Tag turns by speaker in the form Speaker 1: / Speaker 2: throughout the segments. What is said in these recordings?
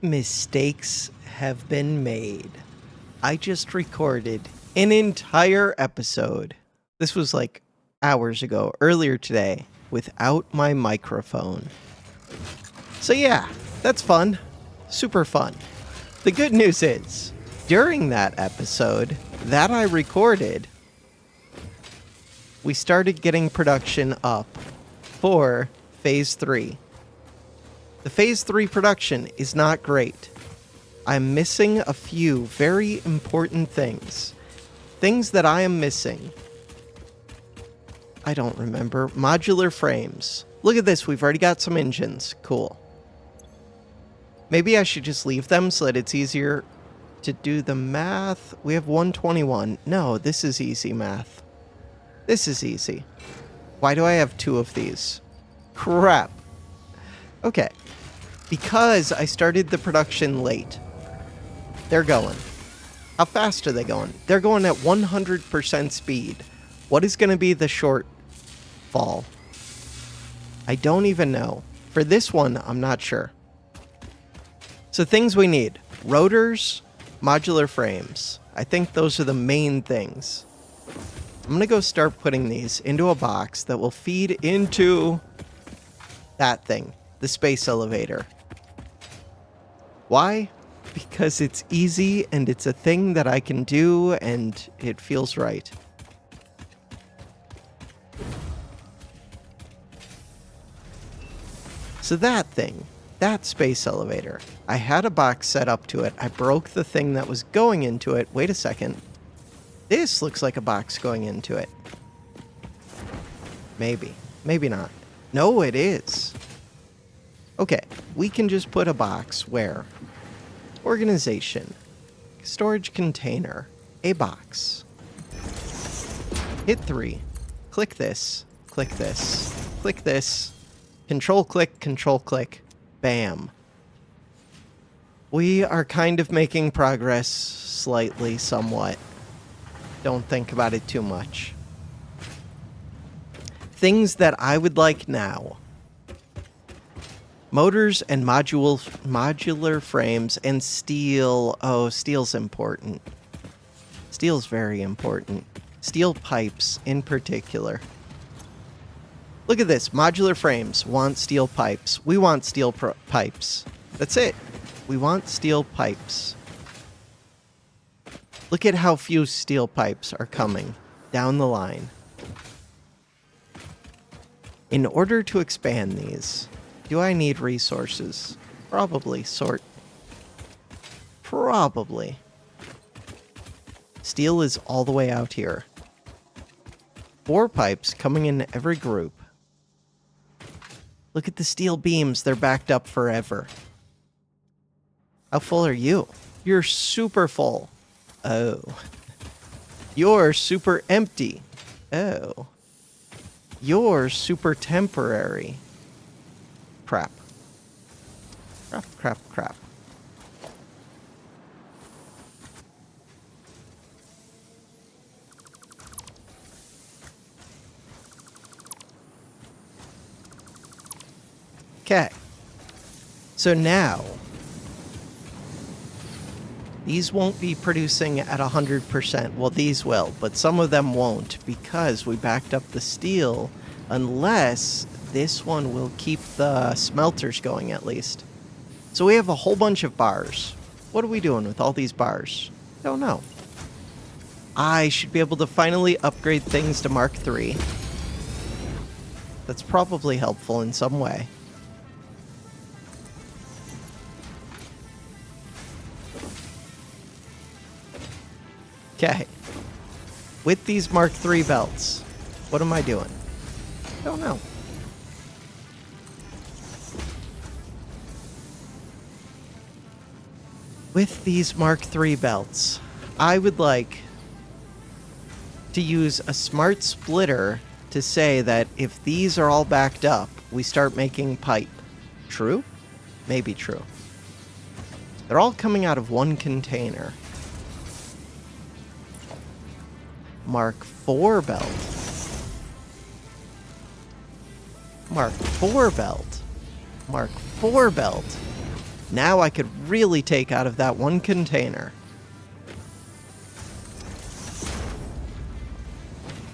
Speaker 1: Mistakes have been made. I just recorded an entire episode. This was like hours ago, earlier today, without my microphone. So yeah, that's fun. Super fun. The good news is, during that episode that I recorded, we started getting production up for Phase 3. The Phase 3 production is not great. I'm missing a few very important things. Things that I am missing. I don't remember. Modular frames. Look at this, we've already got some engines. Cool. Maybe I should just leave them so that it's easier to do the math. We have 121. No, this is easy math. This is easy. Why do I have two of these? Crap. Okay. Because I started the production late. They're going. How fast are they going? They're going at 100% speed. What is going to be the shortfall? I don't even know. For this one, I'm not sure. So things we need. Rotors, modular frames. I think those are the main things. I'm going to go start putting these into a box that will feed into that thing, the space elevator. Why? Because it's easy and it's a thing that I can do and it feels right. So that thing, that space elevator, I had a box set up to it. I broke the thing that was going into it. Wait a second. This looks like a box going into it. Maybe. Maybe not. No, it is. Okay, we can just put a box where? Organization. Storage container. A box. Hit 3. Click this. Click this. Click this. Control click. Bam. We are kind of making progress slightly, somewhat. Don't think about it too much. Things that I would like now. Motors and modular frames and steel. Oh, steel's important. Steel's very important. Steel pipes in particular. Look at this. Modular frames want steel pipes. We want steel pipes. That's it. We want steel pipes. Look at how few steel pipes are coming down the line. In order to expand these, do I need resources? Probably. Probably. Steel is all the way out here. 4 pipes coming in every group. Look at the steel beams. They're backed up forever. How full are you? You're super full. Oh. You're super empty. Oh. You're super temporary. Crap. Crap. Okay. So now, these won't be producing at 100%. Well, these will, but some of them won't because we backed up the steel unless this one will keep the smelters going at least. So we have a whole bunch of bars. What are we doing with all these bars? Don't know. I should be able to finally upgrade things to Mark III. That's probably helpful in some way. Okay. With these Mark III belts, what am I doing? Don't know. With these Mark III belts, I would like to use a smart splitter to say that if these are all backed up, we start making pipe. True? Maybe true. They're all coming out of one container. Mark IV belt. Mark IV belt. Mark IV belt. Now I could really take out of that one container.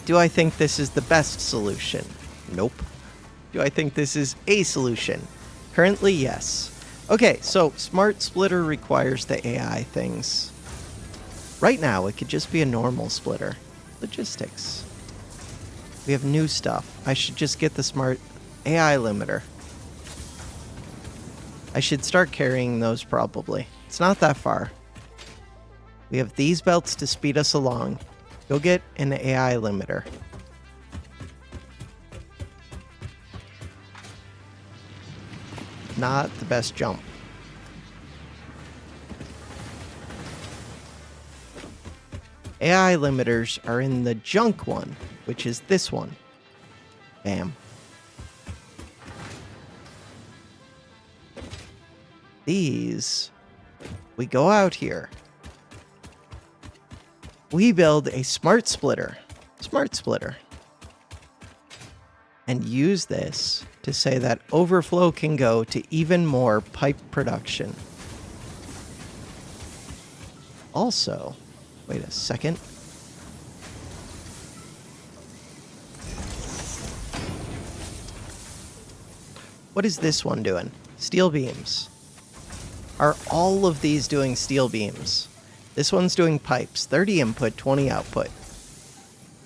Speaker 1: Do I think this is the best solution? Nope. Do I think this is a solution? Currently, yes. Okay, so Smart Splitter requires the AI things. Right now, it could just be a normal splitter. Logistics. We have new stuff. I should just get the Smart AI limiter. I should start carrying those probably. It's not that far. We have these belts to speed us along. Go get an AI limiter. Not the best jump. AI limiters are in the junk one, which is this one. Bam. These, we go out here. We build a smart splitter, and use this to say that overflow can go to even more pipe production. Also, wait a second. What is this one doing? Steel beams. Are all of these doing steel beams? This one's doing pipes. 30 input, 20 output.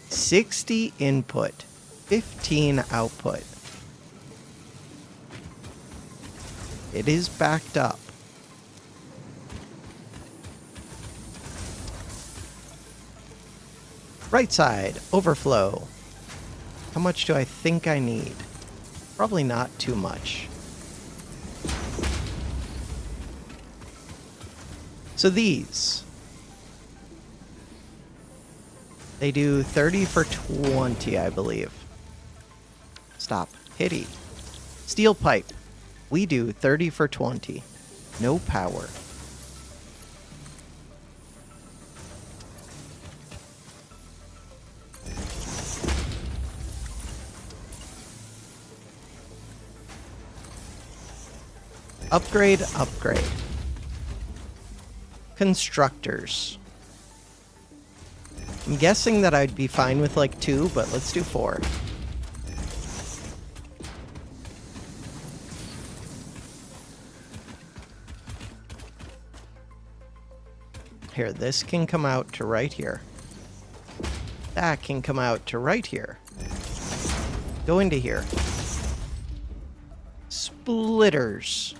Speaker 1: 60 input, 15 output. It is backed up. Right side, overflow. How much do I think I need? Probably not too much. So these, they do 30 for 20, I believe. Stop. Hitty. Steel pipe. We do 30 for 20. No power. Upgrade, upgrade. Constructors. I'm guessing that I'd be fine with like 2, but let's do 4. Here, this can come out to right here. That can come out to right here. Go into here. Splitters.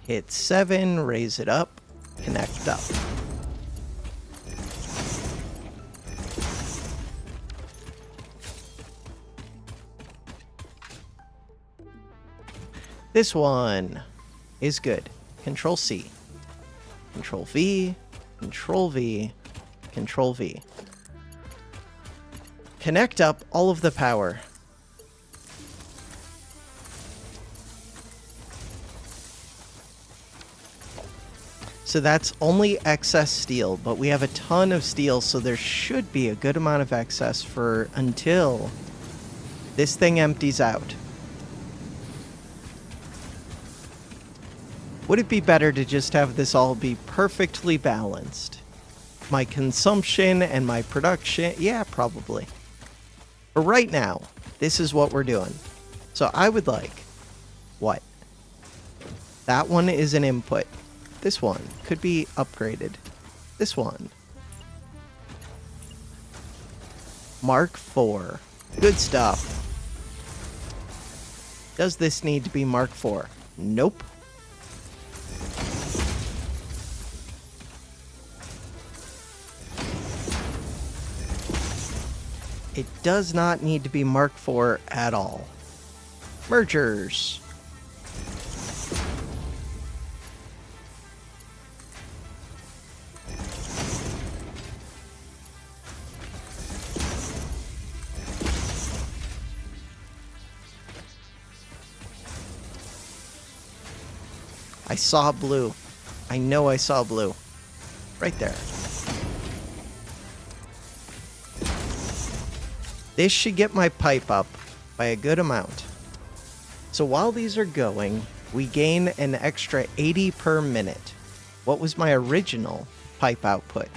Speaker 1: Hit 7, raise it up, connect up. This one is good. Control C. Control V, Control V, Control V. Connect up all of the power. So that's only excess steel, but we have a ton of steel, so there should be a good amount of excess for until this thing empties out. Would it be better to just have this all be perfectly balanced? My consumption and my production? Yeah, probably. But right now, this is what we're doing. So I would like, what? That one is an input. This one could be upgraded. This one. Mark IV. Good stuff. Does this need to be Mark IV? Nope. It does not need to be Mark IV at all. Mergers. I saw blue. I know I saw blue. Right there. This should get my pipe up by a good amount. So while these are going, we gain an extra 80 per minute. What was my original pipe output?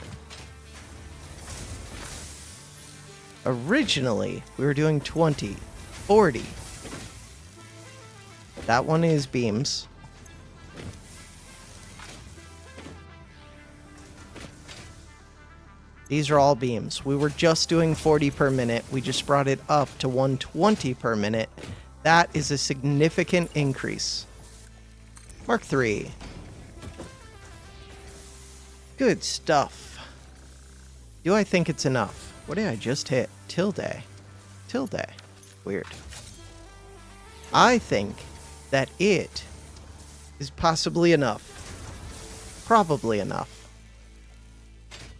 Speaker 1: Originally, we were doing 20, 40. That one is beams. These are all beams. We were just doing 40 per minute. We just brought it up to 120 per minute. That is a significant increase. Mark 3. Good stuff. Do I think it's enough? What did I just hit? Tilde. Tilde. Weird. I think that it is possibly enough. Probably enough.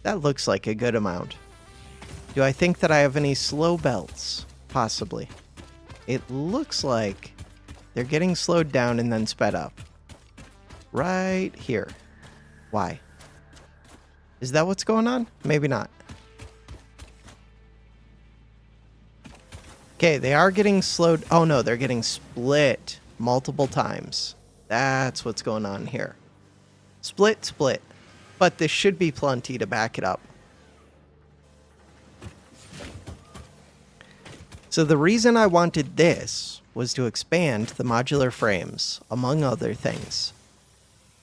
Speaker 1: That looks like a good amount. Do I think that I have any slow belts? Possibly. It looks like they're getting slowed down and then sped up. Right here. Why? Is that what's going on? Maybe not. Okay, they are getting slowed. Oh no, they're getting split multiple times. That's what's going on here. Split, split. But this should be plenty to back it up. So the reason I wanted this was to expand the modular frames, among other things.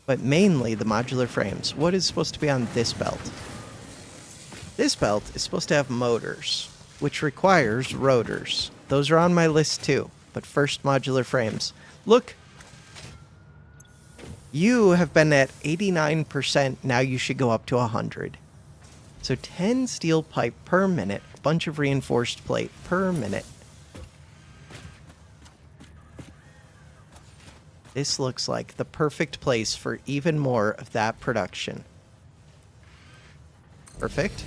Speaker 1: But mainly the modular frames. What is supposed to be on this belt? This belt is supposed to have motors, which requires rotors. Those are on my list too. But first, modular frames. Look. You have been at 89%. Now you should go up to 100. So 10 steel pipe per minute. A bunch of reinforced plate per minute. This looks like the perfect place for even more of that production. Perfect.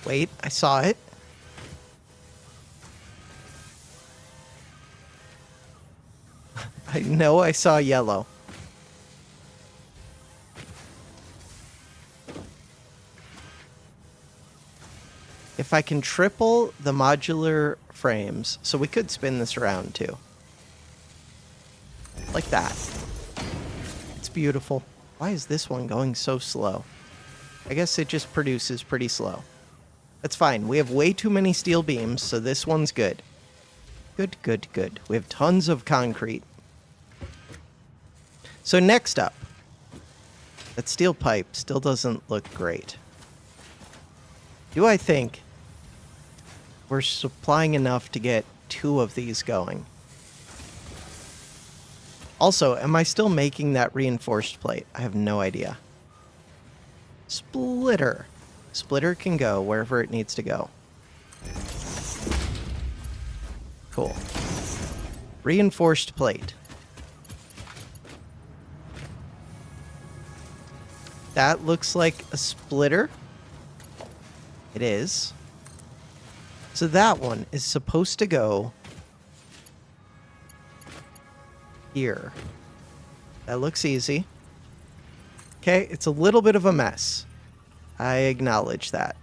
Speaker 1: Wait, I saw it. I know I saw yellow. If I can triple the modular frames, so we could spin this around too. Like that. It's beautiful. Why is this one going so slow? I guess it just produces pretty slow. That's fine. We have way too many steel beams, so this one's good. Good, good, good. We have tons of concrete. So next up, that steel pipe still doesn't look great. Do I think we're supplying enough to get 2 of these going? Also, am I still making that reinforced plate? I have no idea. Splitter. Splitter can go wherever it needs to go. Cool. Reinforced plate. That looks like a splitter. It is. So that one is supposed to go here. That looks easy. Okay, it's a little bit of a mess. I acknowledge that.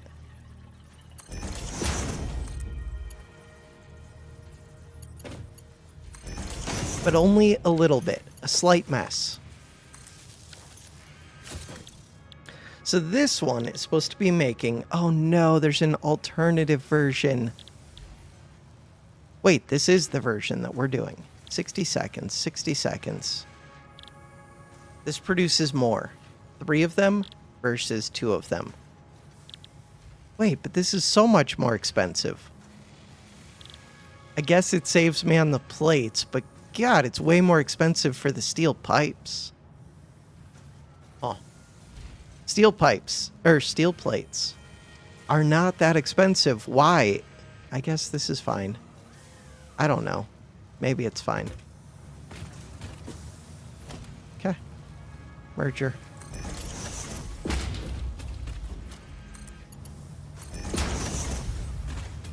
Speaker 1: But only a little bit. A slight mess. So this one is supposed to be making... Oh no, there's an alternative version. Wait, this is the version that we're doing. 60 seconds, 60 seconds. This produces more. 3 of them versus 2 of them. Wait, but this is so much more expensive. I guess it saves me on the plates, but God, it's way more expensive for the steel pipes. Oh. Steel pipes, or steel plates, are not that expensive. Why? I guess this is fine. I don't know. Maybe it's fine. Okay. Merger.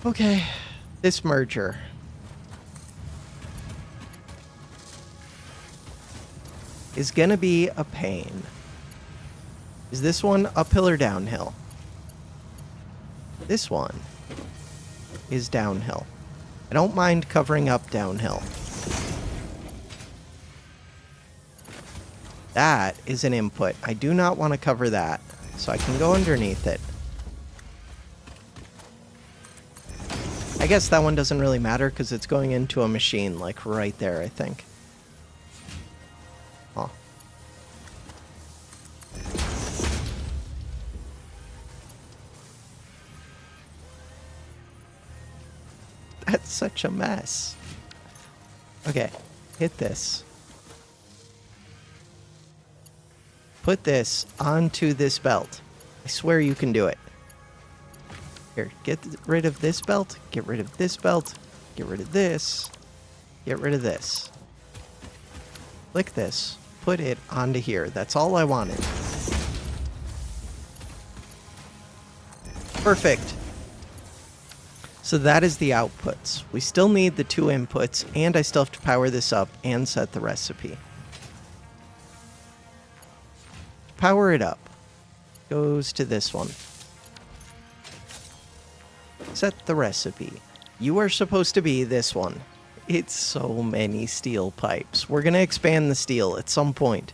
Speaker 1: Okay. This merger. is going to be a pain. Is this one uphill or downhill? This one is downhill. I don't mind covering up downhill. That is an input. I do not want to cover that, so I can go underneath it. I guess that one doesn't really matter because it's going into a machine, like right there, I think. Huh. That's such a mess. Okay, hit this. Put this onto this belt. I swear you can do it. Here, get rid of this belt, get rid of this belt, get rid of this, get rid of this. Click this, put it onto here. That's all I wanted. Perfect. So that is the outputs. We still need the 2 inputs, and I still have to power this up and set the recipe. Power it up. Goes to this one. Set the recipe. You are supposed to be this one. It's so many steel pipes. We're going to expand the steel at some point.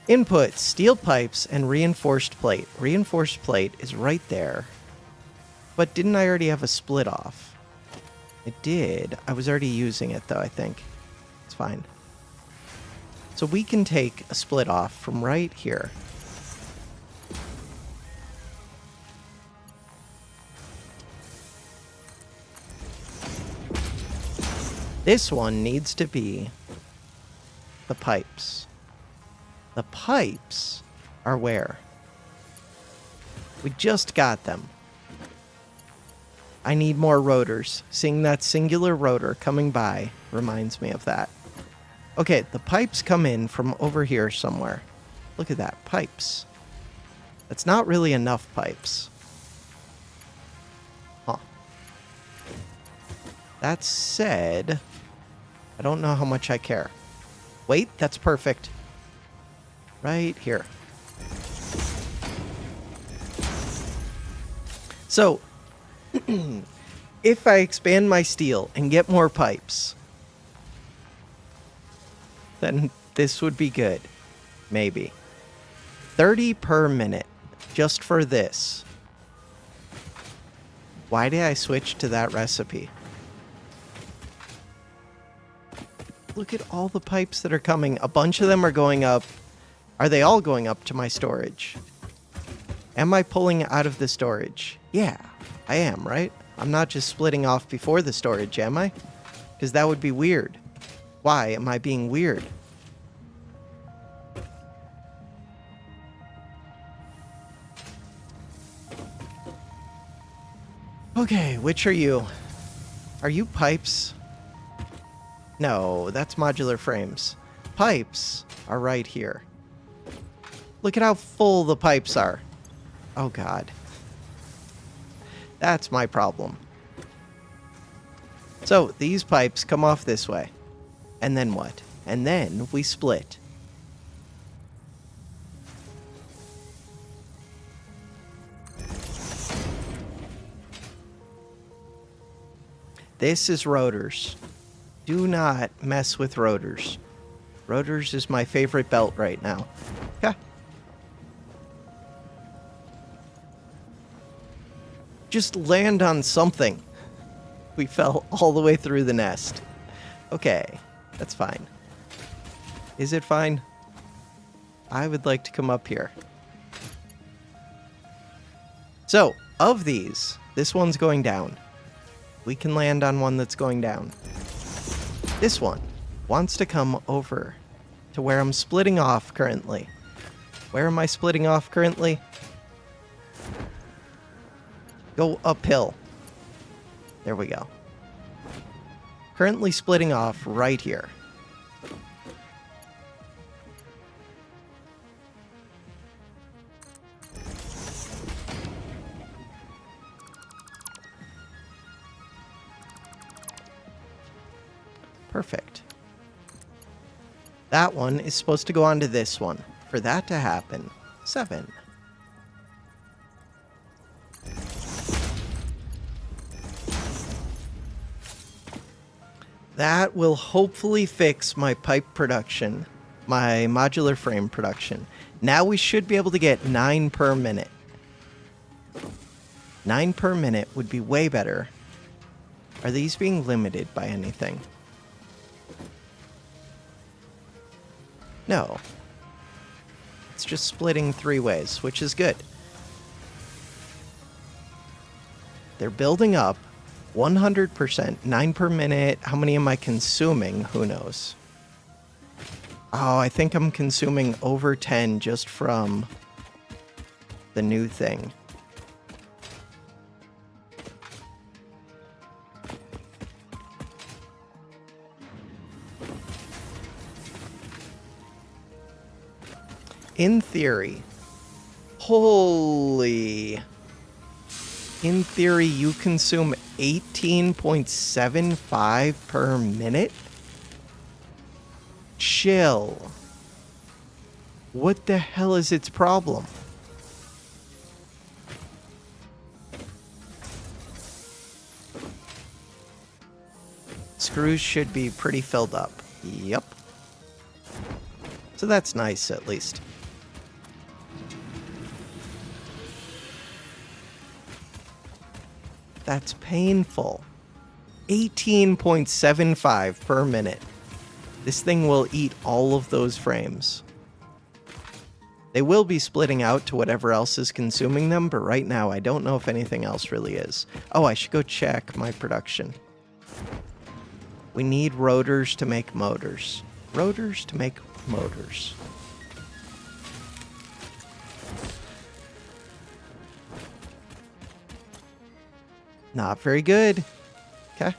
Speaker 1: Input, steel pipes, and reinforced plate. Reinforced plate is right there. But didn't I already have a split off? I did. I was already using it, though, I think. It's fine. So we can take a split off from right here. This one needs to be the pipes. The pipes are where? We just got them. I need more rotors. Seeing that singular rotor coming by reminds me of that. Okay, the pipes come in from over here somewhere. Look at that, pipes. That's not really enough pipes. Huh. That said, I don't know how much I care. Wait, that's perfect. Right here. So, if I expand my steel and get more pipes, then this would be good. Maybe. 30 per minute. Just for this. Why did I switch to that recipe? Look at all the pipes that are coming. A bunch of them are going up. Are they all going up to my storage? Am I pulling out of the storage? Yeah, I am, right? I'm not just splitting off before the storage, am I? Because that would be weird. Why am I being weird? Okay, which are you? Are you pipes? No, that's modular frames. Pipes are right here. Look at how full the pipes are. Oh, God. That's my problem. So, these pipes come off this way. And then what? And then we split. This is rotors. Do not mess with rotors. Rotors is my favorite belt right now. Okay. Just land on something. We fell all the way through the nest. Okay, that's fine. Is it fine? I would like to come up here. So, of these, this one's going down. We can land on one that's going down. This one wants to come over to where I'm splitting off currently. Where am I splitting off currently? Go uphill. There we go. Currently splitting off right here. Perfect. That one is supposed to go onto this one. For that to happen, 7. That will hopefully fix my pipe production, my modular frame production. Now we should be able to get 9 per minute. 9 per minute would be way better. Are these being limited by anything? No. It's just splitting 3 ways, which is good. They're building up 100%, 9 per minute. How many am I consuming? Who knows? Oh, I think I'm consuming over 10 just from the new thing. In theory, in theory, you consume 18.75 per minute? Chill. What the hell is its problem? Screws should be pretty filled up. Yep. So that's nice, at least. That's painful. 18.75 per minute. This thing will eat all of those frames. They will be splitting out to whatever else is consuming them, but right now I don't know if anything else really is. Oh, I should go check my production. We need rotors to make motors. Rotors to make motors. Not very good. Okay.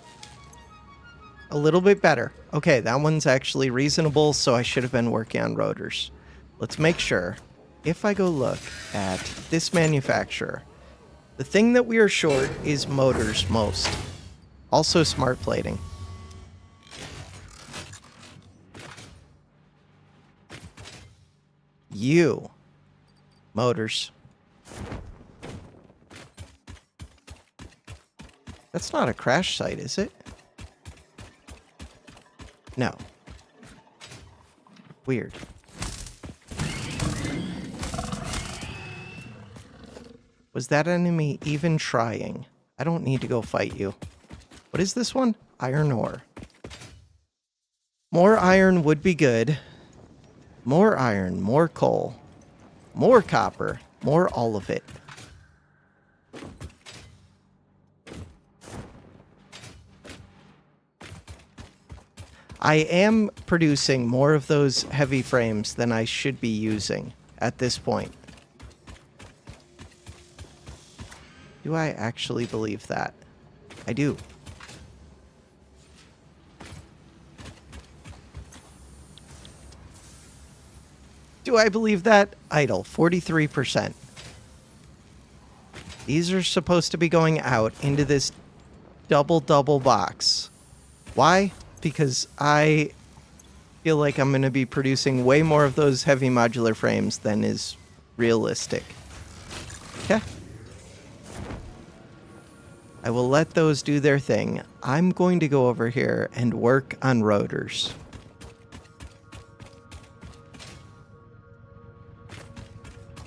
Speaker 1: A little bit better. Okay, that one's actually reasonable, so I should have been working on rotors. Let's make sure. If I go look at this manufacturer, the thing that we are short is motors most. Also smart plating. Motors. That's not a crash site, is it? No. Weird. Was that enemy even trying? I don't need to go fight you. What is this one? Iron ore. More iron would be good. More iron, more coal, more copper, more all of it. I am producing more of those heavy frames than I should be using at this point. Do I actually believe that? I do. Do I believe that? Idle, 43%. These are supposed to be going out into this double box. Why? Because I feel like I'm going to be producing way more of those heavy modular frames than is realistic. Okay. I will let those do their thing. I'm going to go over here and work on rotors.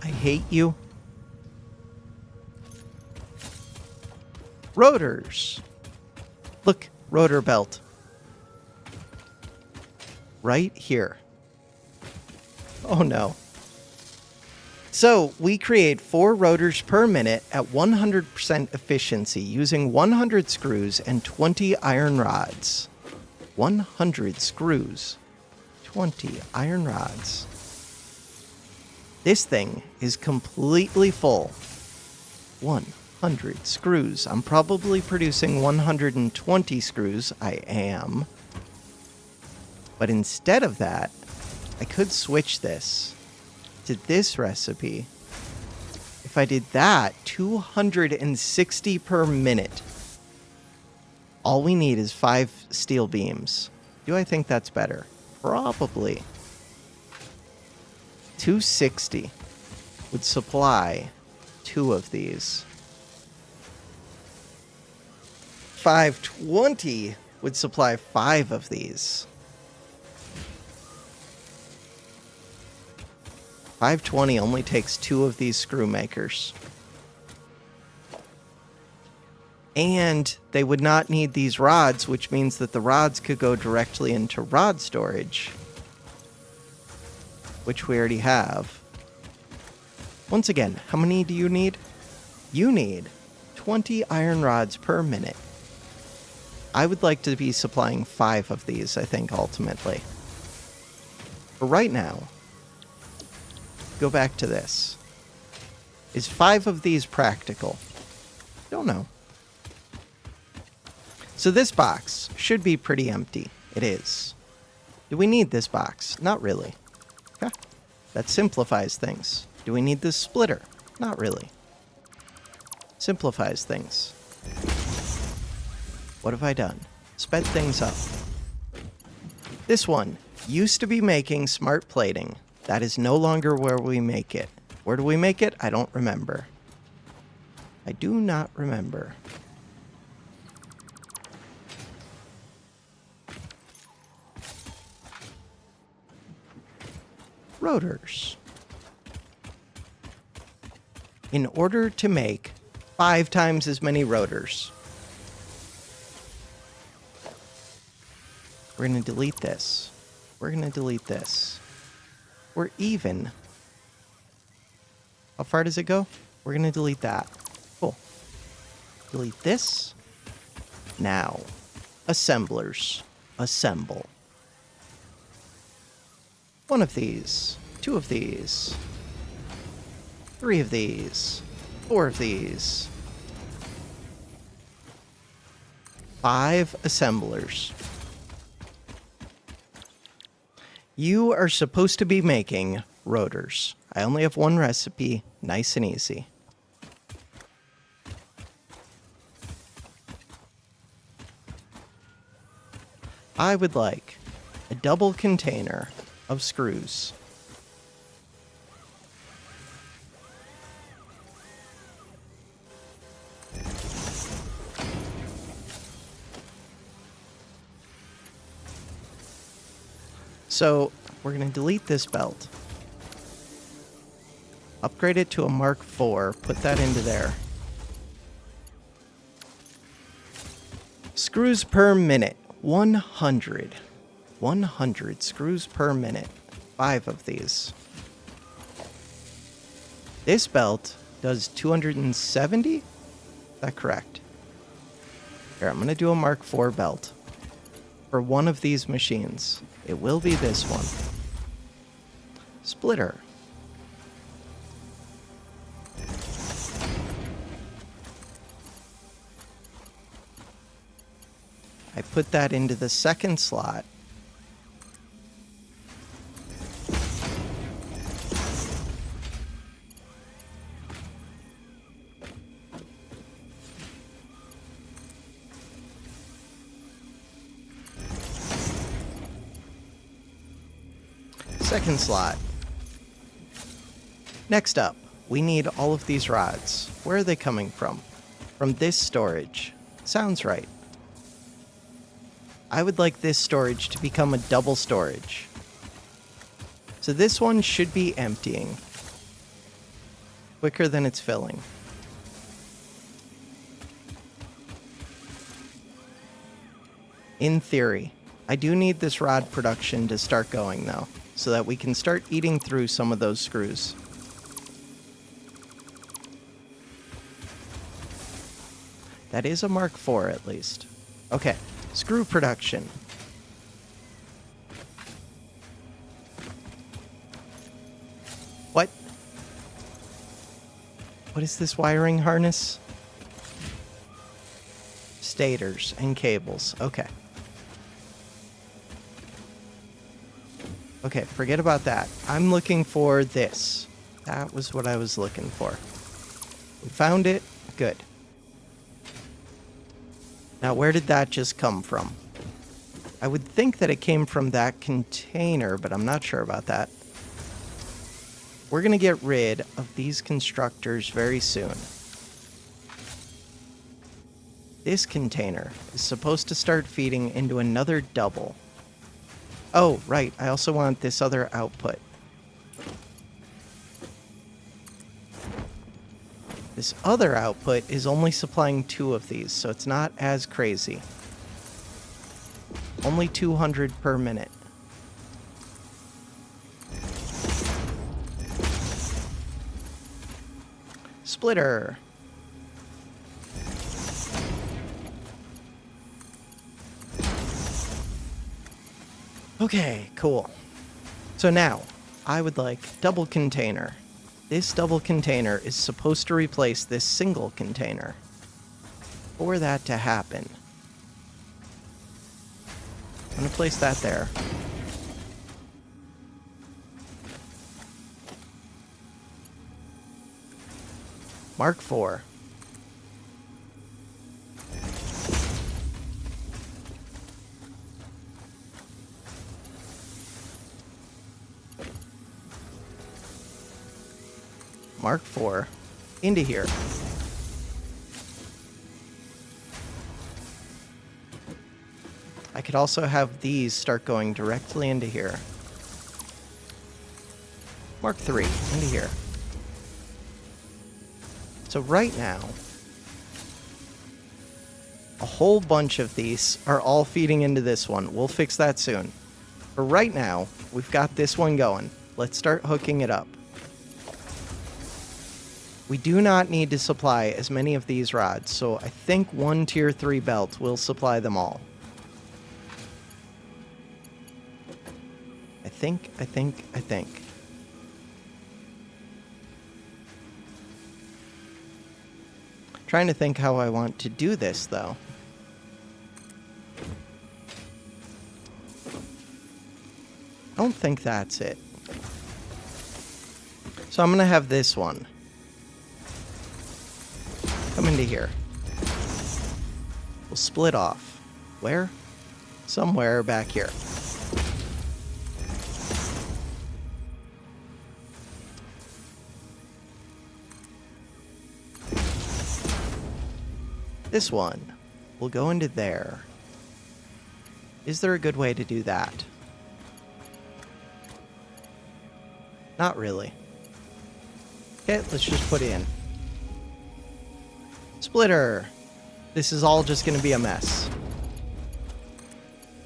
Speaker 1: I hate you. Rotors. Look, rotor belt. Right here. Oh no. So we create 4 rotors per minute at 100% efficiency using 100 screws and 20 iron rods. 100 screws, 20 iron rods. This thing is completely full. 100 screws. I'm probably producing 120 screws. I am. But instead of that, I could switch this to this recipe. If I did that, 260 per minute. All we need is 5 steel beams. Do I think that's better? Probably. 260 would supply 2 of these. 520 would supply 5 of these. 520 only takes 2 of these screw makers. And they would not need these rods, which means that the rods could go directly into rod storage, which we already have. Once again, how many do you need? You need 20 iron rods per minute. I would like to be supplying 5 of these, I think, ultimately. For right now, go back to this. Is 5 of these practical? Don't know. So this box should be pretty empty. It is. Do we need this box? Not really. Okay. That simplifies things. Do we need this splitter? Not really. Simplifies things. What have I done? Sped things up. This one used to be making smart plating. That is no longer where we make it. Where do we make it? I don't remember. I do not remember. Rotors. In order to make 5 times as many rotors, we're going to delete this. We're going to delete this. We're even. How far does it go? We're going to delete that. Cool. Delete this. Now, assemblers. Assemble. 1 of these. 2 of these. 3 of these. 4 of these. 5 assemblers. You are supposed to be making rotors. I only have 1 recipe, nice and easy. I would like a double container of screws. So we're going to delete this belt. Upgrade it to a Mark IV. Put that into there. Screws per minute. 100. 100 screws per minute. 5 of these. This belt does 270? Is that correct? Here, I'm going to do a Mark IV belt. For 1 of these machines. It will be this one. Splitter. I put that into the second slot. Second slot. Next up, we need all of these rods. Where are they coming from? From this storage. Sounds right. I would like this storage to become a double storage. So this one should be emptying quicker than it's filling. In theory, I do need this rod production to start going though, so that we can start eating through some of those screws. That is a Mark IV at least. Okay, screw production. What? What is this wiring harness? Stators and cables. Okay. Okay, forget about that. I'm looking for this. That was what I was looking for. We found it. Good. Now, where did that just come from? I would think that it came from that container, but I'm not sure about that. we're going to get rid of these constructors very soon. This container is supposed to start feeding into another double. Oh, right, I also want this other output. This other output is only supplying 2 of these, so it's not as crazy. Only 200 per minute. Splitter. Okay, cool. So now, I would like double container. This double container is supposed to replace this single container. For that to happen, I'm going to place that there. Mark 4. Mark 4 into here. I could also have these start going directly into here. Mark 3 into here. So right now, a whole bunch of these are all feeding into this one. We'll fix that soon. For right now, we've got this one going. Let's start hooking it up. We do not need to supply as many of these rods, so I think one tier 3 belt will supply them all. I think. Trying to think how I want to do this, though. I don't think that's it. So I'm going to have this one come into here. We'll split off. Where? Somewhere back here. This one will go into there. Is there a good way to do that? Not really. Okay, let's just put in. Splitter. This is all just going to be a mess.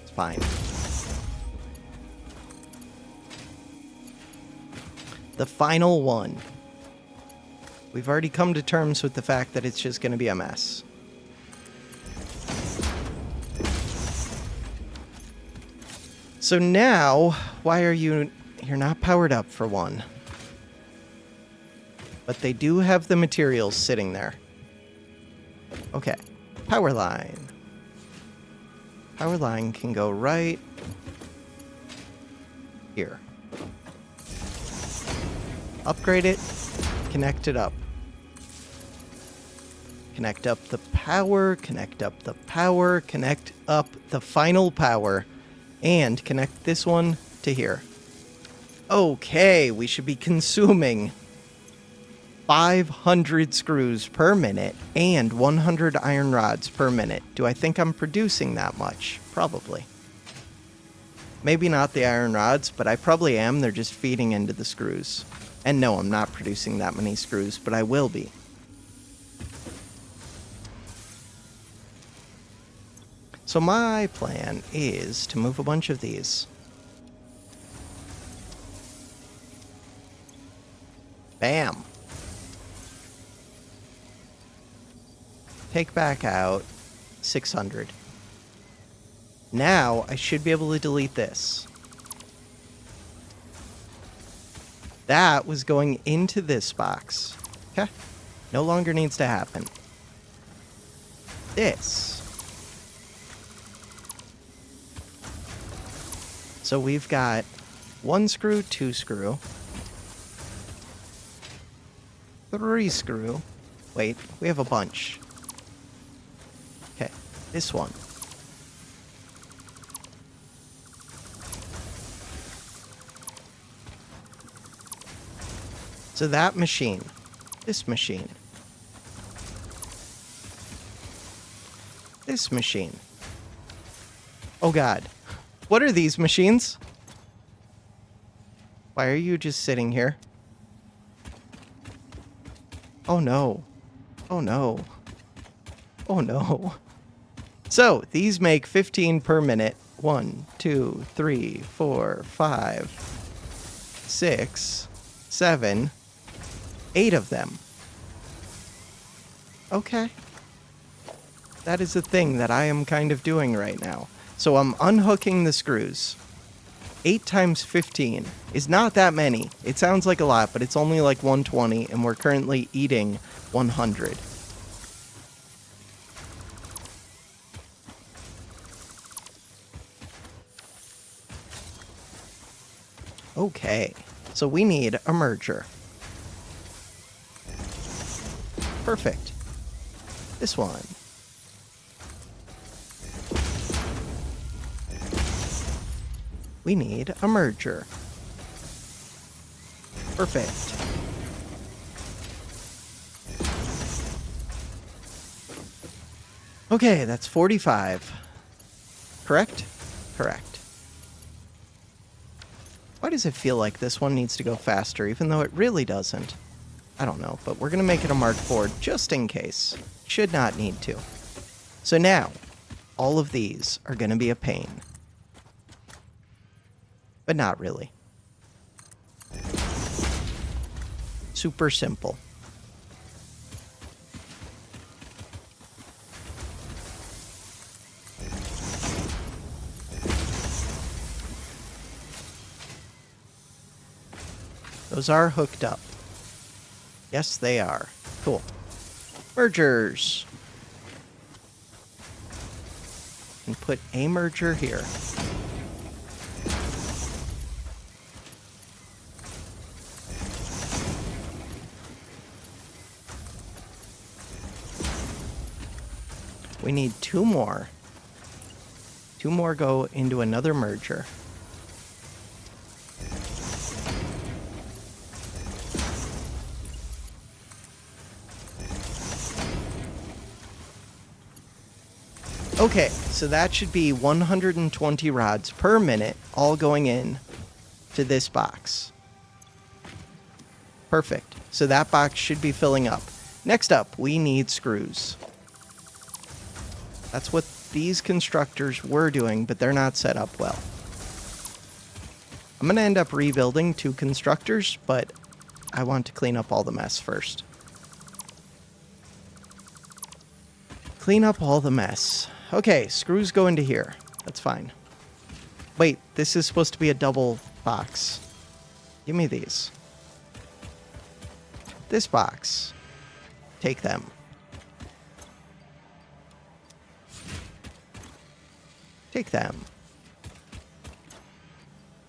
Speaker 1: It's fine. The final one. We've already come to terms with the fact that it's just going to be a mess. So now, why are you're not powered up for one. But they do have the materials sitting there. Okay, power line. Power line can go right here. Upgrade it, connect it up. Connect up the power, connect up the power, connect up the final power. And connect this one to here. Okay, we should be consuming 500 screws per minute and 100 iron rods per minute. Do I think I'm producing that much? Probably. Maybe not the iron rods, but I probably am. They're just feeding into the screws. And no, I'm not producing that many screws, but I will be. So my plan is to move a bunch of these. Bam. Take back out 600. Now I should be able to delete this. That was going into this box. Okay. No longer needs to happen. This. So we've got 1 screw, 2 screw, 3 screw. Wait, we have a bunch. Okay, this one. So that machine, this machine, this machine. Oh God, what are these machines? Why are you just sitting here? Oh no, oh no, oh no. So these make 15 per minute. 1, 2, 3, 4, 5, 6, 7, 8 of them. Okay. That is a thing that I am kind of doing right now. So I'm unhooking the screws. 8 times 15 is not that many. It sounds like a lot, but it's only like 120, and we're currently eating 100. Okay, so we need a merger. Perfect. This one. We need a merger. Perfect. Okay, that's 45. Correct? Correct. Why does it feel like this one needs to go faster, even though it really doesn't? I don't know, but we're going to make it a Mark IV just in case. Should not need to. So now, all of these are going to be a pain. But not really. Super simple. Those are hooked up. Yes, they are. Cool. Mergers. And put a merger here. We need 2 more. 2 more go into another merger. Okay, so that should be 120 rods per minute, all going in to this box. Perfect. So that box should be filling up. Next up, we need screws. That's what these constructors were doing, but they're not set up well. I'm going to end up rebuilding 2 constructors, but I want to clean up all the mess first. Clean up all the mess. Okay, screws go into here. That's fine. Wait, this is supposed to be a double box. Give me these. This box. Take them. Take them.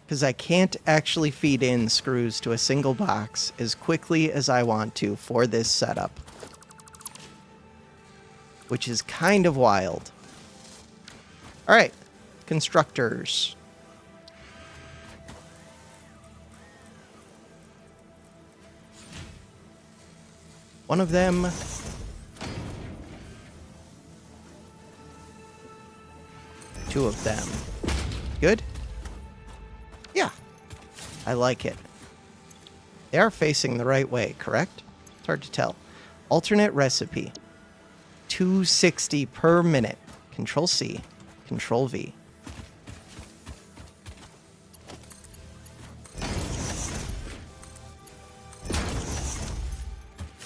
Speaker 1: Because I can't actually feed in screws to a single box as quickly as I want to for this setup. Which is kind of wild. Alright, constructors. One of them. Two of them. Good? Yeah. I like it. They are facing the right way, correct? It's hard to tell. Alternate recipe. 260 per minute. Control C. Control V.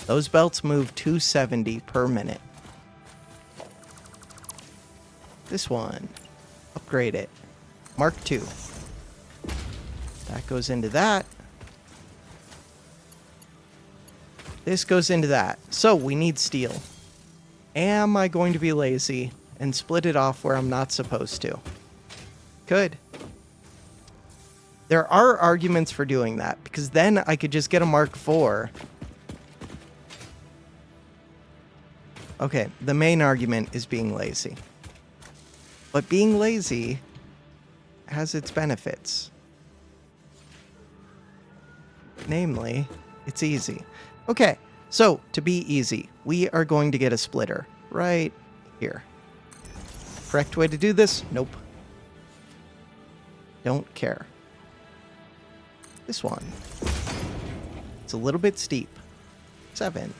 Speaker 1: Those belts move 270 per minute. This one. Upgrade it. Mark II. That goes into that. This goes into that. So we need steel. Am I going to be lazy and split it off where I'm not supposed to? Could. There are arguments for doing that, because then I could just get a Mark IV. Okay, the main argument is being lazy. But being lazy has its benefits. Namely, It's easy. Okay, so to be easy, we are going to get a splitter right here. Correct way to do this? Nope. Don't care. This one. It's a little bit steep. 7.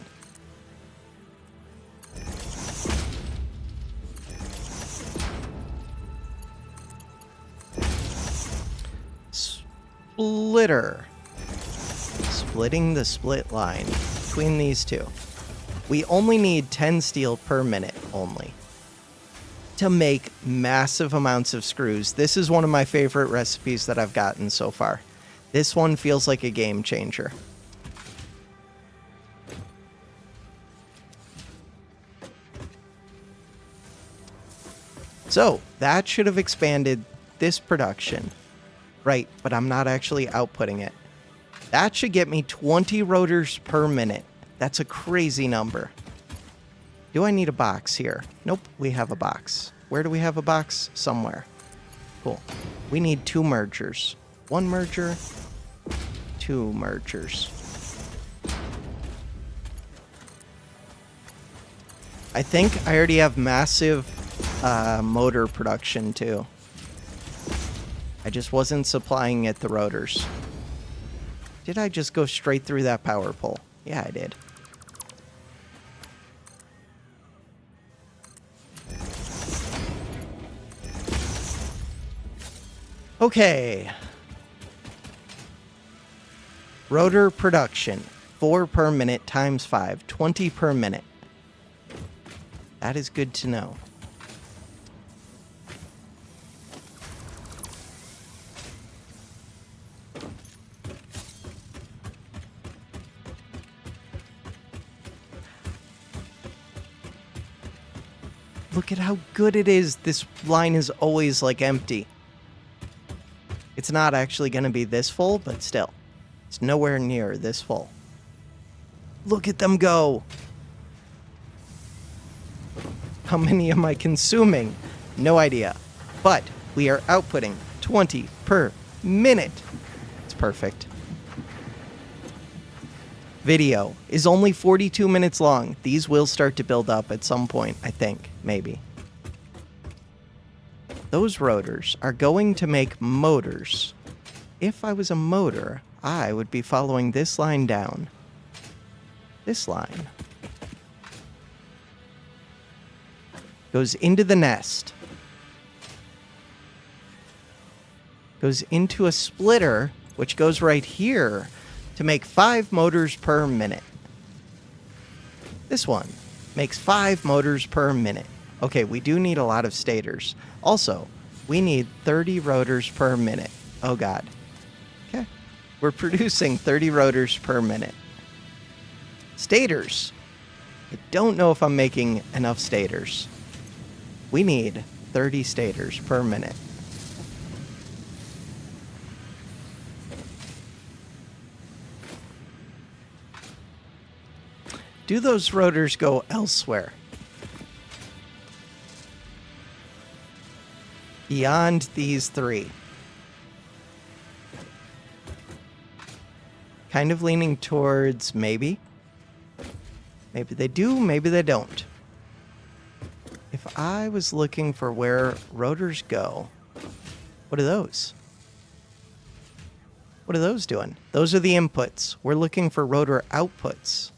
Speaker 1: Splitter. Splitting the split line between these two. We only need 10 steel per minute only to make massive amounts of screws. This is one of my favorite recipes that I've gotten so far. This one feels like a game changer. So that should have expanded this production. Right, but I'm not actually outputting it. That should get me 20 rotors per minute. That's a crazy number. Do I need a box here? Nope, we have a box. Where do we have a box? Somewhere. Cool. We need 2 mergers. 1 merger, 2 mergers. I think I already have massive motor production too. I just wasn't supplying it the rotors. Did I just go straight through that power pole? Yeah, I did. Okay. Rotor production. 4 per minute times 5. 20 per minute. That is good to know. Look at how good it is. This line is always like empty. It's not actually going to be this full, but still. It's nowhere near this full. Look at them go. How many am I consuming? No idea. But we are outputting 20 per minute. It's perfect. Video is only 42 minutes long. These will start to build up at some point, I think. Maybe. Those rotors are going to make motors. If I was a motor, I would be following this line down. This line goes into the nest. Goes into a splitter, which goes right here to make 5 motors per minute. This one makes 5 motors per minute. Okay, we do need a lot of stators. Also, we need 30 rotors per minute. Oh god. Okay. We're producing 30 rotors per minute. Stators. I don't know if I'm making enough stators. We need 30 stators per minute. Do those rotors go elsewhere? Beyond these 3. Kind of leaning towards maybe. Maybe they do, maybe they don't. If I was looking for where rotors go, what are those? What are those doing? Those are the inputs. We're looking for rotor outputs.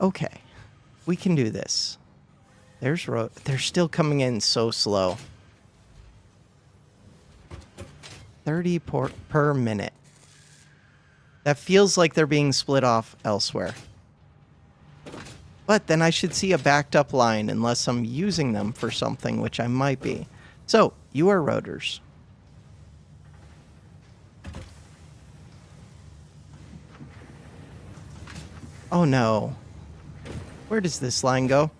Speaker 1: Okay, we can do this. They're still coming in so slow. 30 per minute. That feels like they're being split off elsewhere. But then I should see a backed up line unless I'm using them for something, which I might be. So, you are rotors. Oh no. Where does this line go?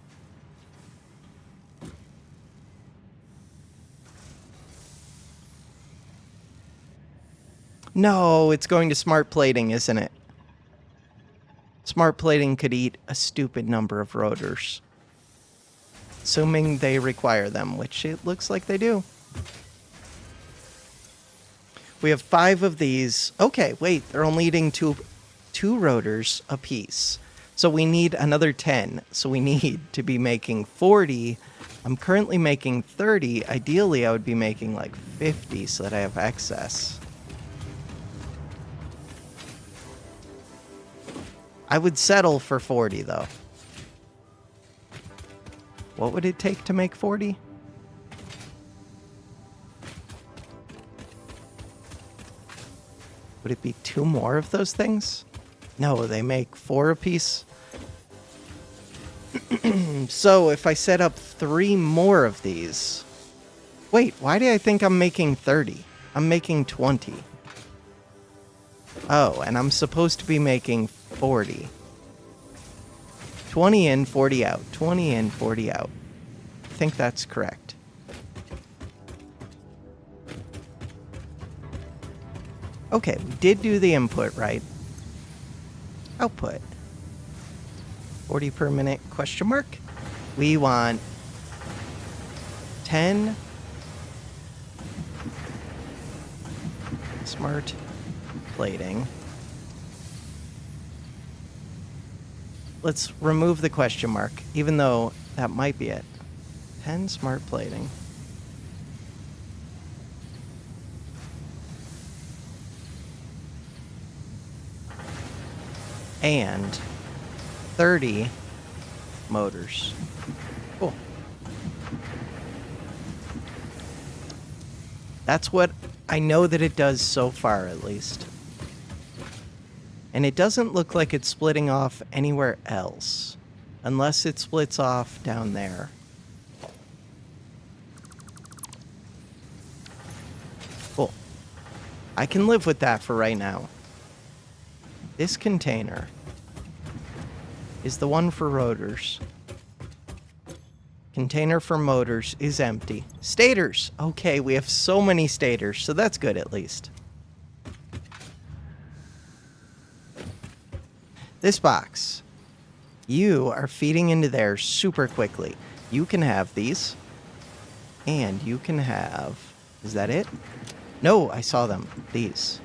Speaker 1: No, it's going to smart plating, isn't it? Smart plating could eat a stupid number of rotors. Assuming they require them, which it looks like they do. We have 5 of these. Okay, wait, they're only eating two rotors a piece. So we need another 10. So we need to be making 40. I'm currently making 30. Ideally, I would be making like 50 so that I have excess. I would settle for 40, though. What would it take to make 40? Would it be 2 more of those things? No, they make 4 apiece. So if I set up 3 more of these... Wait, why do I think I'm making 30? I'm making 20. Oh, and I'm supposed to be making 40. 20 in, 40 out. 20 in, 40 out. I think that's correct. Okay, we did do the input right. Output. 40 per minute, question mark. We want 10 smart plating. Let's remove the question mark, even though that might be it. 10 smart plating. And 30 motors. Cool. That's what I know that it does so far, at least. And it doesn't look like it's splitting off anywhere else. Unless it splits off down there. Cool. I can live with that for right now. This container is the one for rotors. Container for motors is empty. Stators! Okay, we have so many stators, so that's good at least. This box. You are feeding into there super quickly. You can have these. And you can have... Is that it? No, I saw them. These.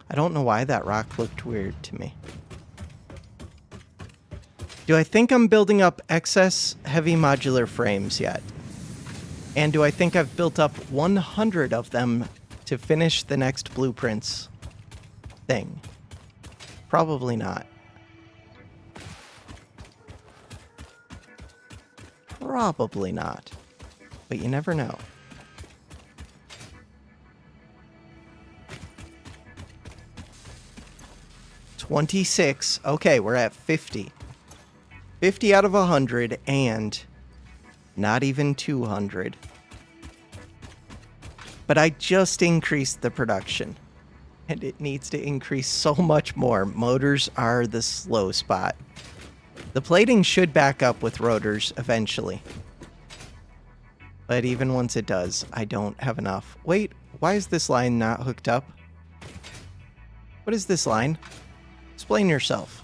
Speaker 1: I don't know why that rock looked weird to me. Do I think I'm building up excess heavy modular frames yet? And do I think I've built up 100 of them to finish the next blueprints thing? Probably not. Probably not. But you never know. $26. Okay, we're at 50. 50 out of 100 and not even 200. But I just increased the production. And it needs to increase so much more. Motors are the slow spot. The plating should back up with rotors eventually. But even once it does, I don't have enough. Wait, why is this line not hooked up? What is this line? Explain yourself.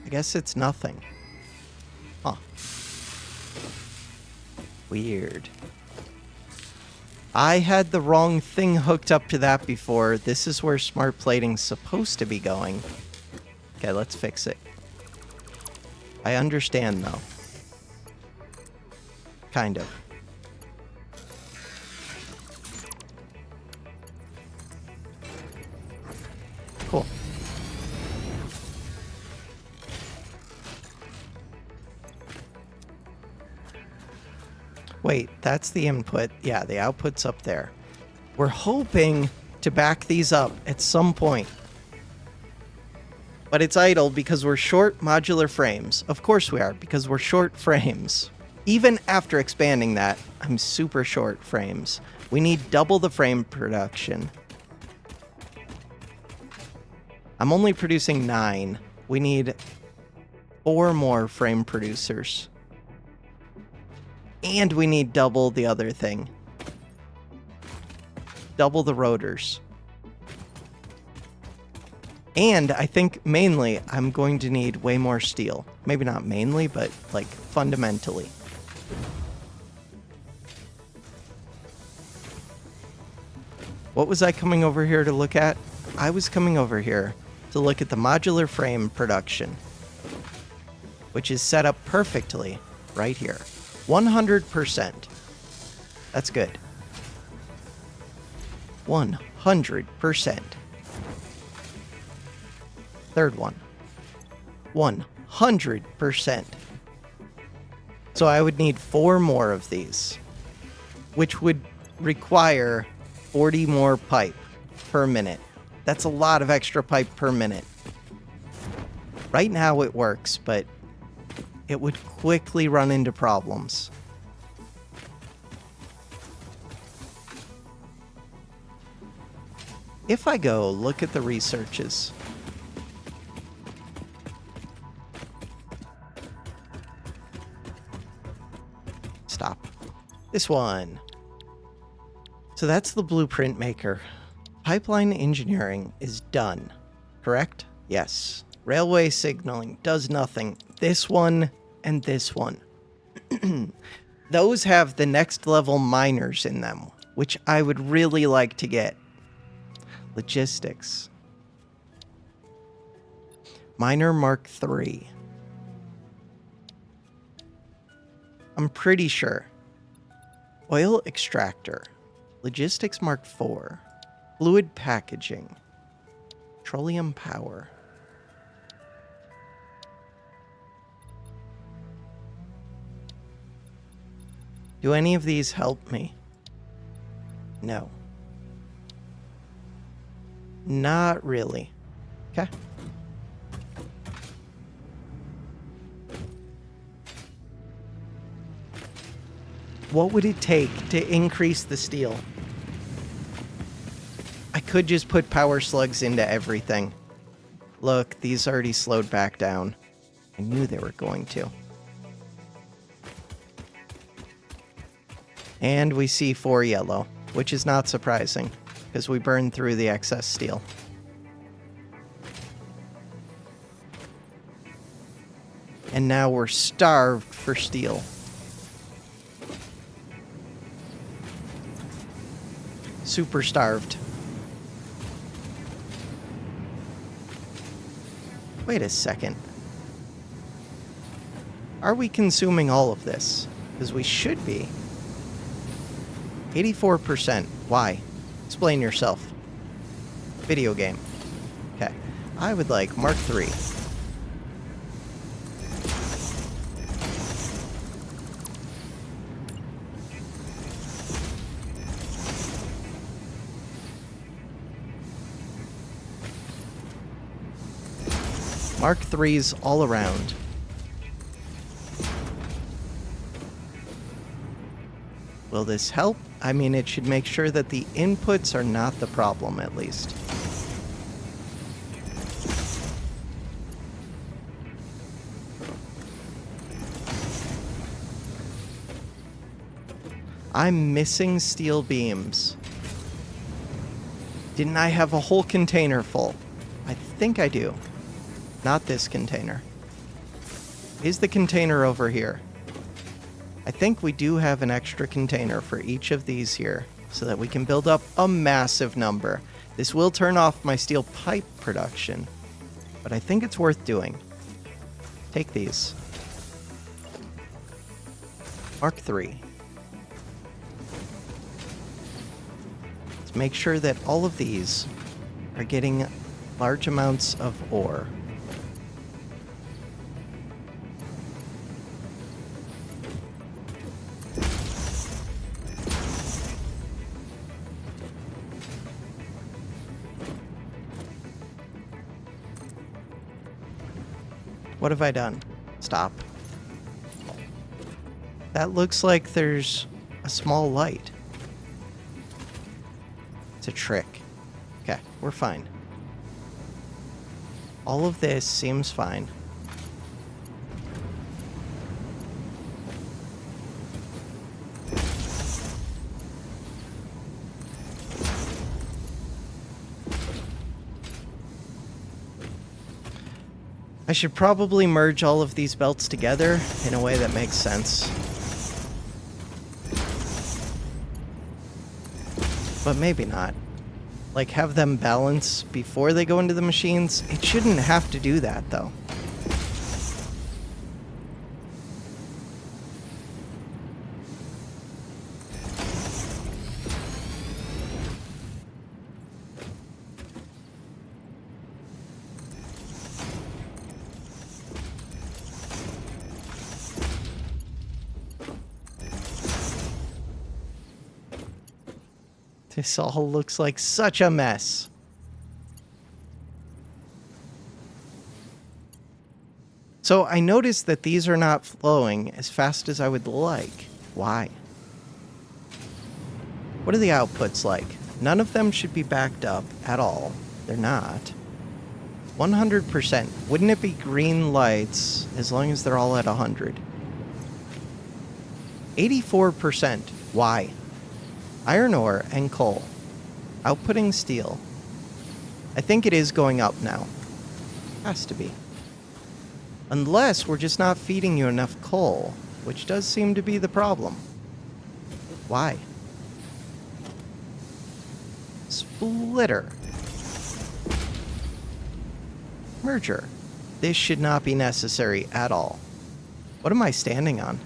Speaker 1: I guess it's nothing. Huh. Weird. I had the wrong thing hooked up to that before. This is where smart plating's supposed to be going. Okay, let's fix it. I understand, though. Kind of. Cool. Wait, that's the input. Yeah, the output's up there. We're hoping to back these up at some point. But it's idle because we're short modular frames. Of course we are, because we're short frames. Even after expanding that, I'm super short frames. We need double the frame production. I'm only producing 9. We need 4 more frame producers. And we need double the other thing. Double the rotors. And I think mainly I'm going to need way more steel. Maybe not mainly, but like fundamentally. What was I coming over here to look at? I was coming over here to look at the modular frame production, which is set up perfectly right here. 100%. That's good. 100%. Third one. 100%. So I would need 4 more of these, which would require 40 more pipe per minute. That's a lot of extra pipe per minute. Right now it works, but it would quickly run into problems. If I go look at the researches, stop. This one. So that's the blueprint maker. Pipeline engineering is done, correct? Yes. Railway signaling does nothing. This one and this one. Those have the next level miners in them, which I would really like to get. Logistics. Miner Mark III. I'm pretty sure. Oil extractor. Logistics Mark IV. Fluid packaging. Petroleum power. Do any of these help me? No. Not really. Okay. What would it take to increase the steel? I could just put power slugs into everything. Look, these already slowed back down. I knew they were going to. And we see 4 yellow, which is not surprising, because we burned through the excess steel. And now we're starved for steel. Super starved. Wait a second. Are we consuming all of this? Because we should be. 84%. Why? Explain yourself. Video game. Okay. I would like Mark III. Mark III's all around. Will this help? I mean, it should make sure that the inputs are not the problem, at least. I'm missing steel beams. Didn't I have a whole container full? I think I do. Not this container. Is the container over here? I think we do have an extra container for each of these here, so that we can build up a massive number. This will turn off my steel pipe production, but I think it's worth doing. Take these. Mark III. Let's make sure that all of these are getting large amounts of ore. What have I done? Stop. That looks like there's a small light. It's a trick. Okay, we're fine. All of this seems fine. I should probably merge all of these belts together in a way that makes sense. But maybe not. Like, have them balance before they go into the machines? It shouldn't have to do that, though. This all looks like such a mess. So I noticed that these are not flowing as fast as I would like. Why? What are the outputs like? None of them should be backed up at all. They're not. 100%. Wouldn't it be green lights as long as they're all at 100? 84%. Why? Iron ore and coal. Outputting steel. I think it is going up now. Has to be. Unless we're just not feeding you enough coal, which does seem to be the problem. Why? Splitter. Merger. This should not be necessary at all. What am I standing on?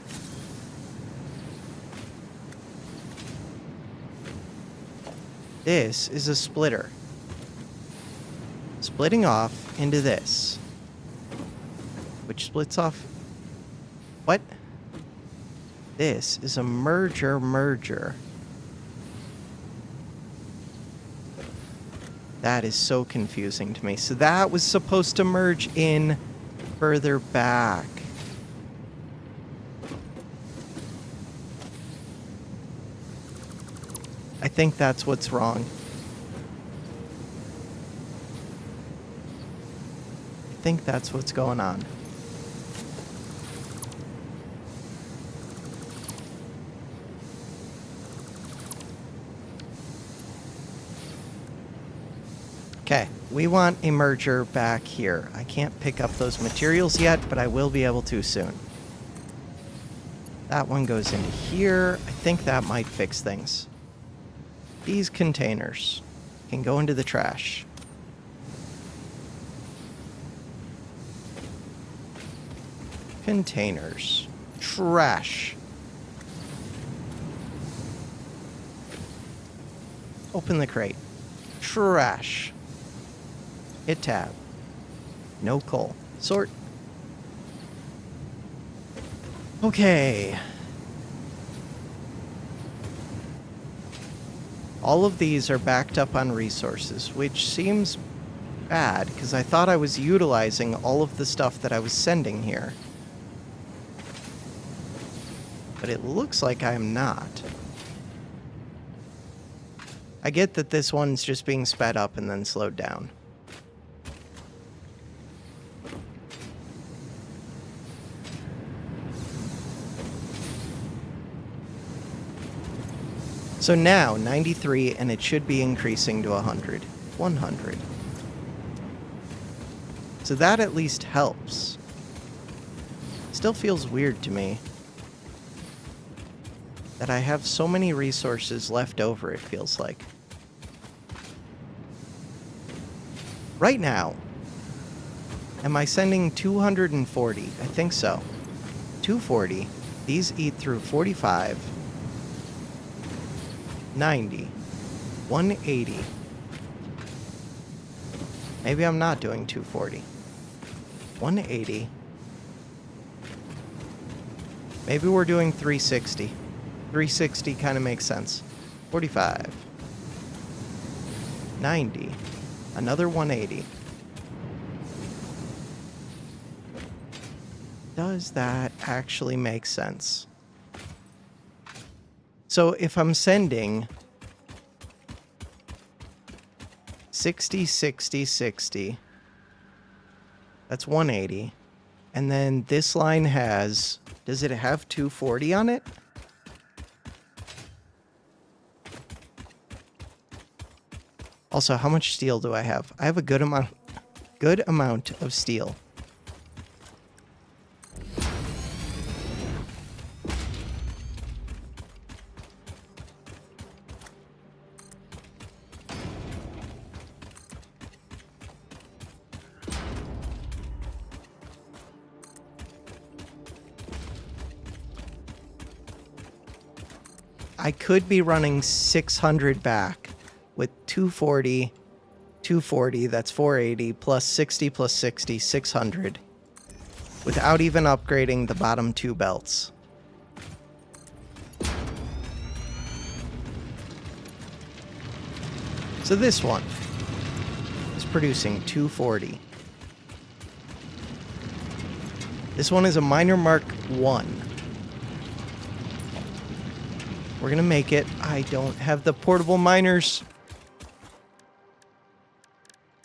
Speaker 1: This is a splitter. Splitting off into this. Which splits off... What? This is a merger. That is so confusing to me. So that was supposed to merge in further back. I think that's what's wrong. I think that's what's going on. Okay, we want a merger back here. I can't pick up those materials yet, but I will be able to soon. That one goes into here. I think that might fix things. These containers can go into the trash. Containers. Trash. Open the crate. Trash. Hit tab. No coal. Sort. Okay. All of these are backed up on resources, which seems bad, because I thought I was utilizing all of the stuff that I was sending here. But it looks like I am not. I get that this one's just being sped up and then slowed down. So now, 93, and it should be increasing to 100. 100. So that at least helps. Still feels weird to me that I have so many resources left over, it feels like. Right now, am I sending 240? I think so. 240. These eat through 45. 90, 180. Maybe I'm not doing 240. 180. Maybe we're doing 360. 360 kind of makes sense. 45. 90. Another 180. Does that actually make sense? So if I'm sending 60, 60, 60, that's 180. And then this line has, does it have 240 on it? Also, how much steel do I have? I have a good amount of steel. I could be running 600 back with 240, 240, that's 480, plus 60 plus 60, 600, without even upgrading the bottom two belts. So this one is producing 240. This one is a miner Mark 1. We're going to make it. I don't have the portable miners.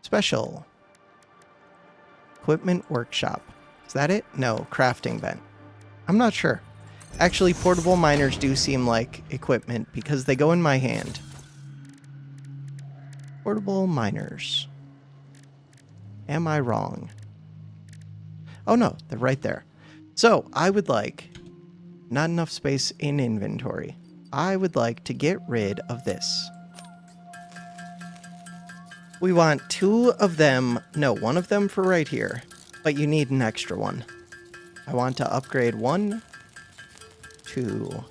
Speaker 1: Special. Equipment workshop. Is that it? No, crafting vent. I'm not sure. Actually, portable miners do seem like equipment because they go in my hand. Portable miners. Am I wrong? Oh no, they're right there. So, I would like... Not enough space in inventory. I would like to get rid of this. We want 2 of them... No, 1 of them for right here. But you need an extra one. I want to upgrade 1, 2,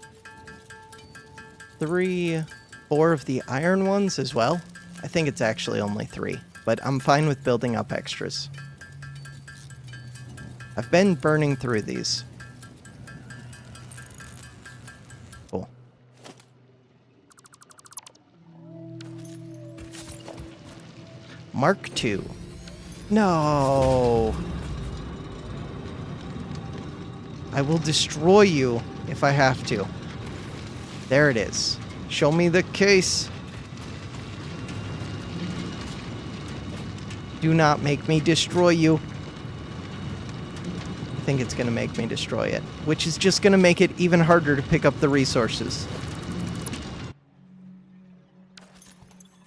Speaker 1: 3, 4 of the iron ones as well. I think it's actually only 3, but I'm fine with building up extras. I've been burning through these. Cool. Mark II. No. I will destroy you if I have to. There it is. Show me the case. Do not make me destroy you. I think it's going to make me destroy it, which is just going to make it even harder to pick up the resources.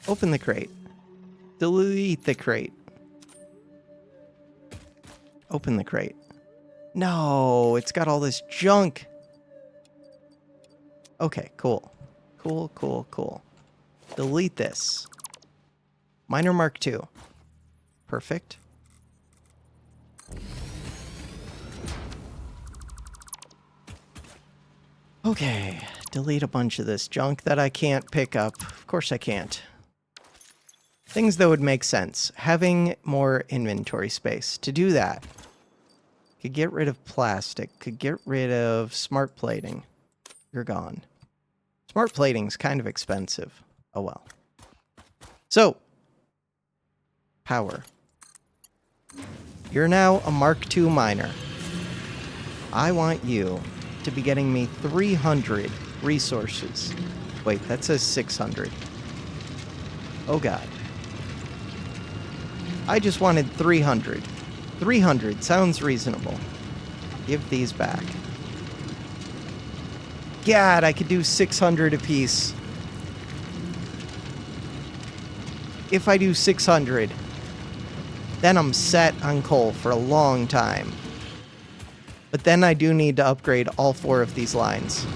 Speaker 1: Open the crate. Delete the crate. Open the crate. No, it's got all this junk. Okay, cool. Cool, cool, cool. Delete this. Miner Mark II. Perfect. Okay, delete a bunch of this junk that I can't pick up. Of course I can't. Things that would make sense. Having more inventory space. To do that, could get rid of plastic. Could get rid of smart plating. You're gone. Smart plating's kind of expensive. Oh well. So, power. You're now a Mark II miner. I want you to be getting me 300 resources. Wait, that says 600. Oh god. I just wanted 300. 300 sounds reasonable. Give these back. God, I could do 600 apiece. If I do 600, then I'm set on coal for a long time. But then I do need to upgrade all 4 of these lines.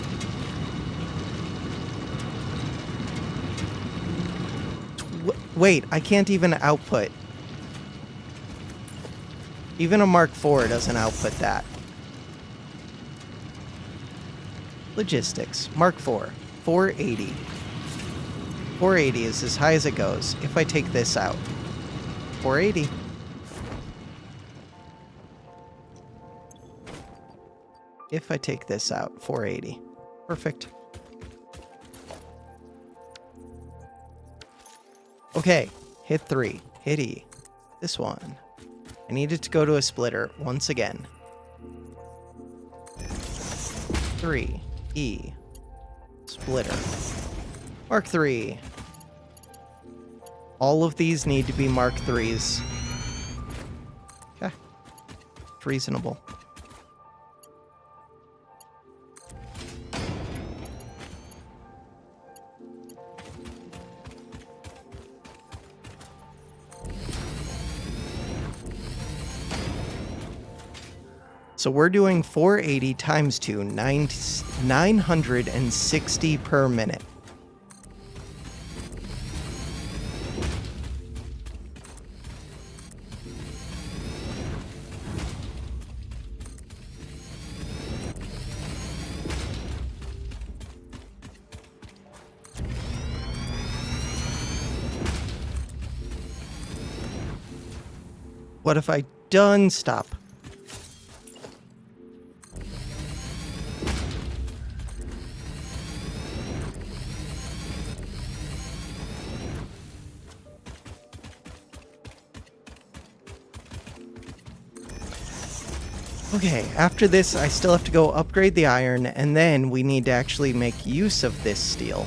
Speaker 1: Wait, I can't even output. Even a Mark IV doesn't output that. Logistics. Mark IV. 480. 480 is as high as it goes if I take this out. 480. If I take this out, 480. Perfect. Okay, hit 3. Hit E. This one. I needed to go to a splitter once again. 3. E. Splitter. Mark 3. All of these need to be Mark 3s. Okay. It's reasonable. So we're doing 480 times 2, 960 per minute. What if I done stop? Okay, after this, I still have to go upgrade the iron, and then we need to actually make use of this steel.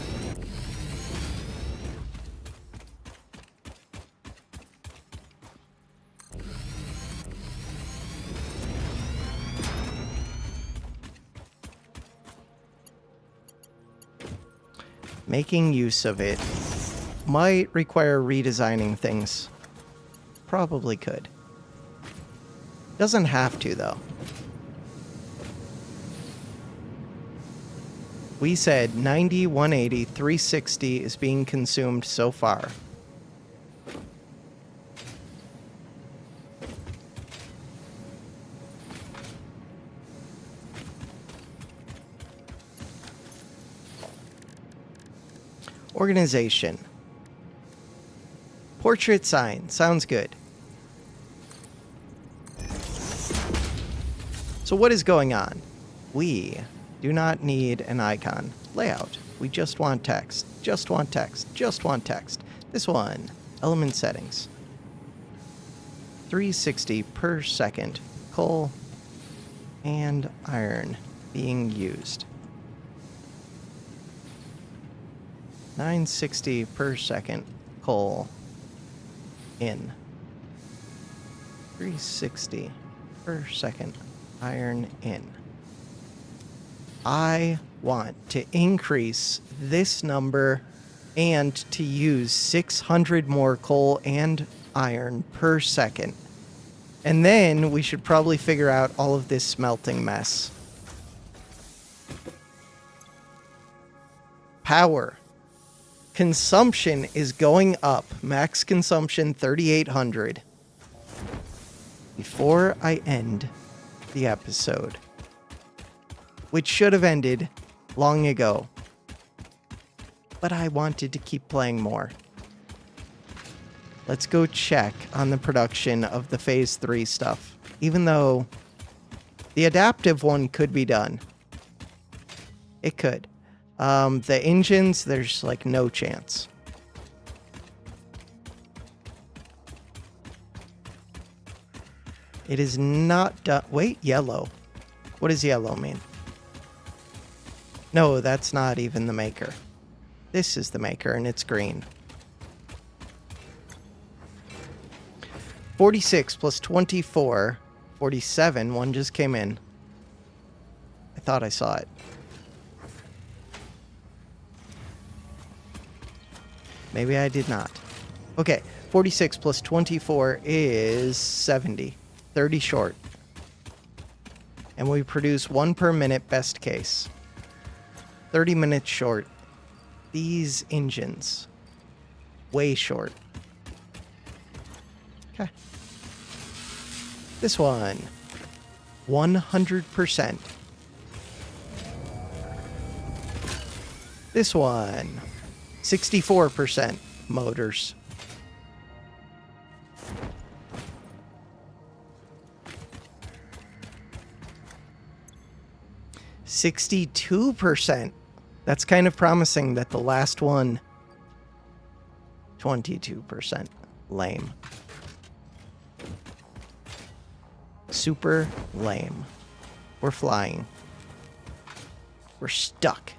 Speaker 1: Making use of it might require redesigning things. Probably could. Doesn't have to, though. We said 90, 180, 360 is being consumed so far. Organization. Portrait sign. Sounds good. So what is going on? We do not need an icon. Layout. We just want text. Just want text. Just want text. This one. Element settings. 360 per second. Coal and iron being used. 960 per second. Coal in. 360 per second. Iron in. I want to increase this number and to use 600 more coal and iron per second. And then we should probably figure out all of this smelting mess. Power. Consumption is going up. Max consumption 3,800. Before I end the episode, which should have ended long ago, but I wanted to keep playing more. Let's go check on the production of the Phase 3 stuff, even though the adaptive one could be done. It could. The engines, there's like no chance. It is not done. Wait, yellow. What does yellow mean? No, that's not even the maker. This is the maker, and it's green. 46 plus 24. 47. One just came in. I thought I saw it. Maybe I did not. Okay, 46 plus 24 is 70. 30 short. And we produce 1 per minute, best case. 30 minutes short. These engines. Way short. Okay. This one. 100%. This one. 64% motors. %. That's kind of promising that the last one. 22%. Lame. Super lame. We're flying. We're stuck.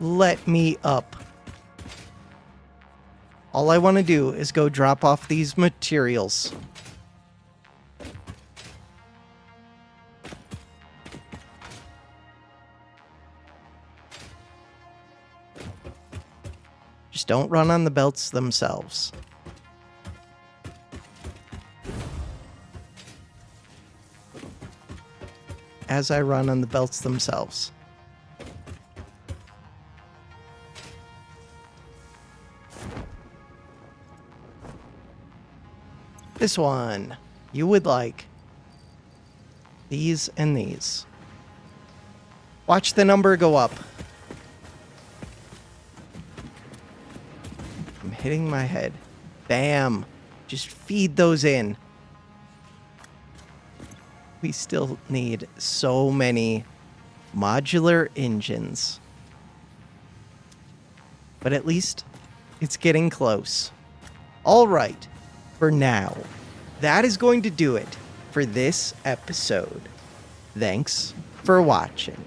Speaker 1: Let me up. All I want to do is go drop off these materials. Just don't run on the belts themselves. As I run on the belts themselves. This one, you would like these and these. Watch the number go up. hitting my head. Bam. Just feed those in. We still need so many modular engines. But at least it's getting close. All right, for now, that is going to do it for this episode. Thanks for watching.